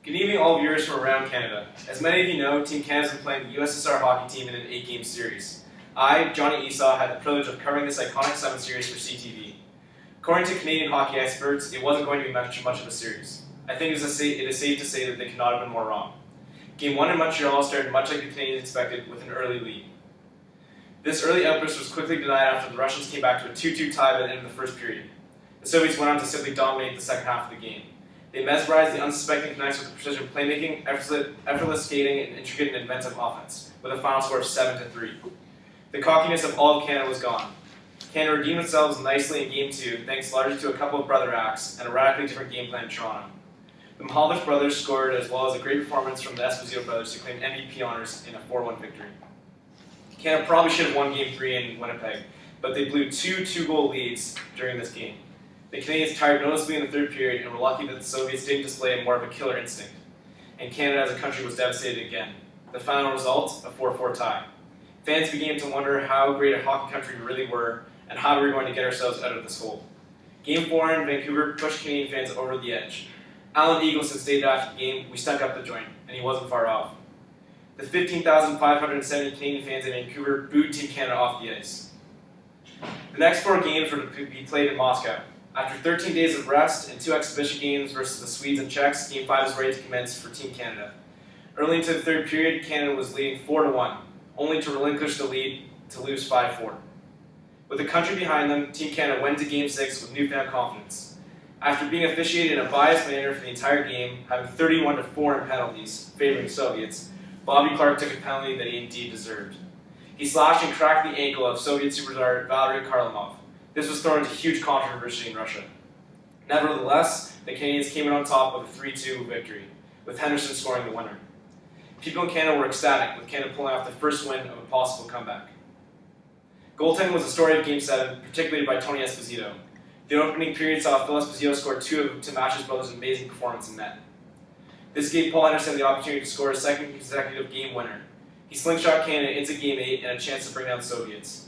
Good evening, all viewers from around Canada. As many of you know, Team Canada has been playing the USSR hockey team in an 8-game series. I, Johnny Esau, had the privilege of covering this iconic 7 series for CTV. According to Canadian hockey experts, it wasn't going to be much of a series. I think it is safe to say that they could not have been more wrong. Game 1 in Montreal started much like the Canadians expected, with an early lead. This early outburst was quickly denied after the Russians came back to a 2-2 tie by the end of the first period. The Soviets went on to simply dominate the second half of the game. They mesmerized the unsuspecting Canucks with precision playmaking, effortless skating, and intricate and inventive offense, with a final score of 7-3. The cockiness of all of Canada was gone. Canada redeemed themselves nicely in Game 2, thanks largely to a couple of brother acts and a radically different game plan in Toronto. The Mahalders brothers scored, as well as a great performance from the Esposito brothers to claim MVP honors in a 4-1 victory. Canada probably should have won Game 3 in Winnipeg, but they blew two two-goal leads during this game. The Canadians tired noticeably in the third period and were lucky that the Soviets didn't display more of a killer instinct. And Canada as a country was devastated again. The final result, a 4-4 tie. Fans began to wonder how great a hockey country we really were and how we were going to get ourselves out of this hole. Game 4 in Vancouver pushed Canadian fans over the edge. Alan Eagleson stated after the game, "We stuck up the joint," and he wasn't far off. The 15,570 Canadian fans in Vancouver booed Team Canada off the ice. The next 4 games were to be played in Moscow. After 13 days of rest and 2 exhibition games versus the Swedes and Czechs, Game 5 is ready to commence for Team Canada. Early into the third period, Canada was leading 4-1, only to relinquish the lead to lose 5-4. With the country behind them, Team Canada went to Game 6 with newfound confidence. After being officiated in a biased manner for the entire game, having 31-4 in penalties, favoring the Soviets, Bobby Clarke took a penalty that he indeed deserved. He slashed and cracked the ankle of Soviet superstar Valery Kharlamov. This was thrown into huge controversy in Russia. Nevertheless, the Canadians came in on top with a 3-2 victory, with Henderson scoring the winner. People in Canada were ecstatic, with Canada pulling off the first win of a possible comeback. Goaltending was the story of Game 7, particularly by Tony Esposito. The opening period saw Phil Esposito score 2 to match his brother's amazing performance in net. This gave Paul Anderson the opportunity to score a second consecutive game winner. He slingshot Canada into Game 8 and a chance to bring down the Soviets.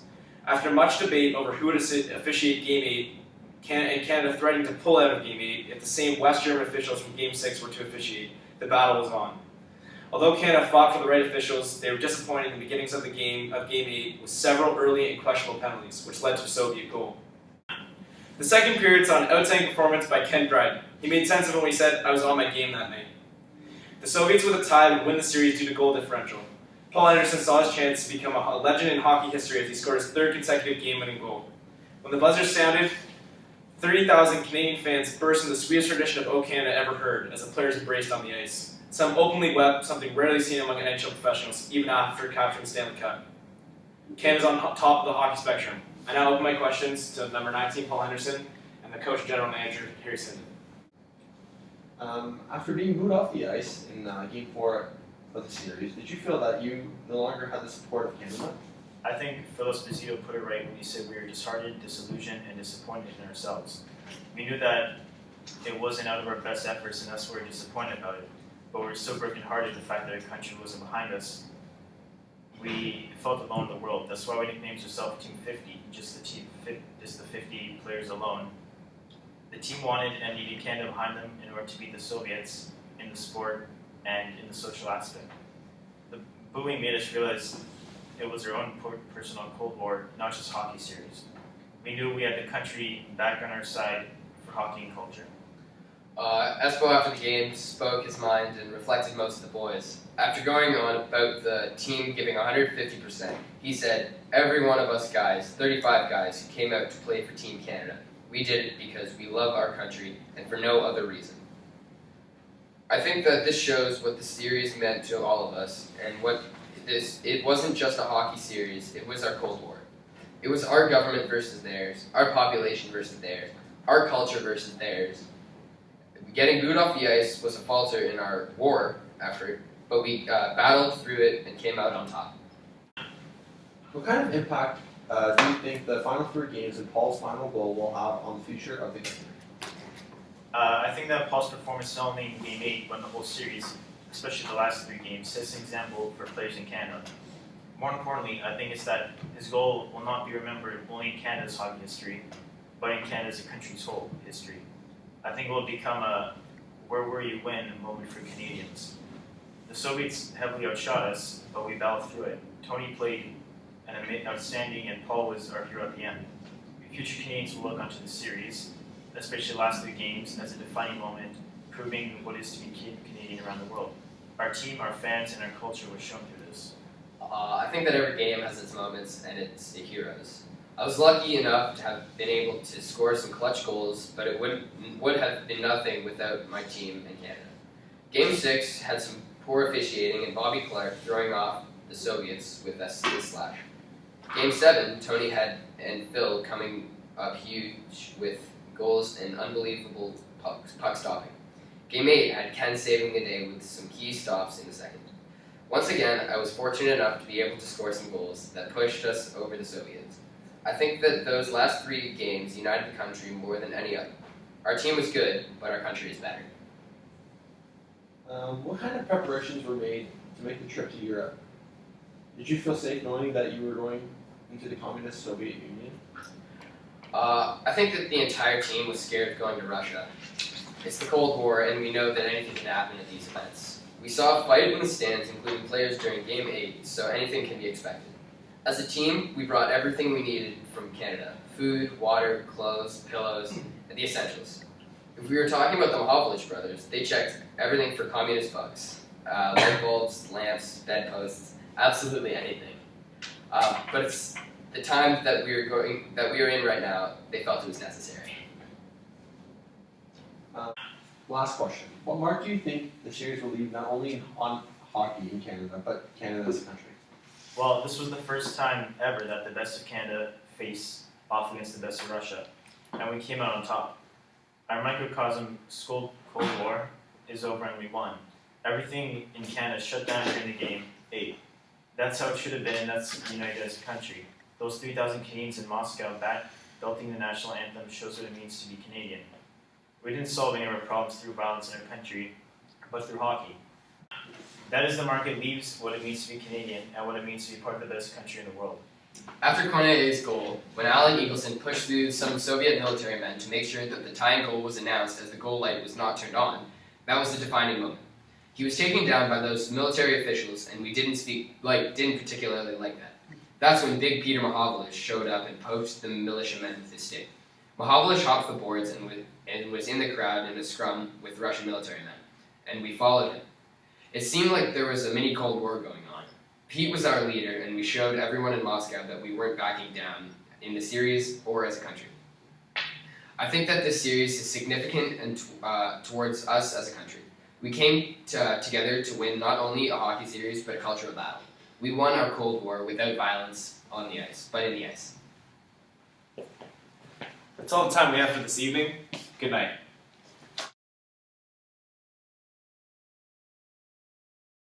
After much debate over who would officiate Game 8, and Canada threatening to pull out of Game 8 if the same West German officials from Game 6 were to officiate, the battle was on. Although Canada fought for the right officials, they were disappointed in the beginnings of Game 8 with several early and questionable penalties, which led to a Soviet goal. The second period saw an outstanding performance by Ken Dryden. He made sense of it when he said, "I was on my game that night." The Soviets with a tie would win the series due to goal differential. Paul Anderson saw his chance to become a legend in hockey history as he scored his 3rd consecutive game-winning goal. When the buzzer sounded, 30,000 Canadian fans burst into the sweetest tradition of "O Canada" ever heard as the players embraced on the ice. Some openly wept, something rarely seen among NHL professionals, even after capturing the Stanley Cup. Canada's on top of the hockey spectrum. I now open my questions to number 19, Paul Henderson, and the coach and general manager, Harry Sinden. After being booed off the ice in Game 4 of the series, did you feel that you no longer had the support of Canada? I think Phil Esposito put it right when he said we were disheartened, disillusioned, and disappointed in ourselves. We knew that it wasn't out of our best efforts, and that's why we're disappointed about it. But we're so brokenhearted the fact that our country wasn't behind us. We felt alone in the world. That's why we nicknamed ourselves Team 50, just the 50 players alone. The team wanted and needed Canada behind them in order to beat the Soviets in the sport and in the social aspect. The booing made us realize it was our own personal Cold War, not just hockey series. We knew we had the country back on our side for hockey and culture. Espo after the game spoke his mind and reflected most of the boys. After going on about the team giving 150%, he said, "Every one of us guys, 35 guys, who came out to play for Team Canada, we did it because we love our country and for no other reason." I think that this shows what the series meant to all of us, and it wasn't just a hockey series, it was our Cold War. It was our government versus theirs, our population versus theirs, our culture versus theirs. Getting booed off the ice was a falter in our war effort, but we battled through it and came out on top. What kind of impact do you think the final 3 games and Paul's final goal will have on the future of the country? I think that Paul's performance not only in Game 8, but in the whole series, especially the last 3 games, sets an example for players in Canada. More importantly, I think it's that his goal will not be remembered only in Canada's hockey history, but in Canada as a country's whole history. I think it will become where were you when a moment for Canadians? The Soviets heavily outshot us, but we battled through it. Tony played an outstanding, and Paul was our hero at the end. Future Canadians will look onto the series, especially the last 3 games, as a defining moment, proving what it is to be Canadian around the world. Our team, our fans, and our culture were shown through this. I think that every game has its moments and its heroes. I was lucky enough to have been able to score some clutch goals, but it would have been nothing without my team in Canada. Game 6 had some poor officiating and Bobby Clark throwing off the Soviets with a slash. Game 7, Tony and Phil coming up huge with goals and unbelievable puck stopping. Game 8 had Ken saving the day with some key stops in the second. Once again, I was fortunate enough to be able to score some goals that pushed us over the Soviets. I think that those last 3 games united the country more than any other. Our team was good, but our country is better. What kind of preparations were made to make the trip to Europe? Did you feel safe knowing that you were going into the communist Soviet Union? I think that the entire team was scared of going to Russia. It's the Cold War, and we know that anything can happen at these events. We saw a fight in the stands, including players during Game 8, so anything can be expected. As a team, we brought everything we needed from Canada: food, water, clothes, pillows, and the essentials. If we were talking about the Mahovlich brothers, they checked everything for communist bugs. Light bulbs, lamps, bedposts, absolutely anything. But it's the time that we are in right now, they felt it was necessary. Last question. What mark do you think the series will leave not only on hockey in Canada, but Canada as a country? Well, this was the first time ever that the best of Canada faced off against the best of Russia, and we came out on top. Our microcosm Cold War is over and we won. Everything in Canada shut down during the Game 8. That's how it should have been, and that's united as a country. Those 3,000 Canadians in Moscow belting the national anthem shows what it means to be Canadian. We didn't solve any of our problems through violence in our country, but through hockey. That is the mark it leaves what it means to be Canadian and what it means to be part of the best country in the world. After Cornelius' goal, when Alan Eagleson pushed through some Soviet military men to make sure that the tying goal was announced as the goal light was not turned on, that was the defining moment. He was taken down by those military officials, and we didn't particularly like that. That's when Big Peter Mahovlich showed up and poked the militiamen with his stick. Mahovlich hopped the boards and was in the crowd in a scrum with Russian military men, and we followed him. It seemed like there was a mini Cold War going on. Pete was our leader, and we showed everyone in Moscow that we weren't backing down in the series or as a country. I think that this series is significant and towards us as a country. We came together to win not only a hockey series, but a cultural battle. We won our Cold War without violence on the ice, but in the ice. That's all the time we have for this evening. Good night.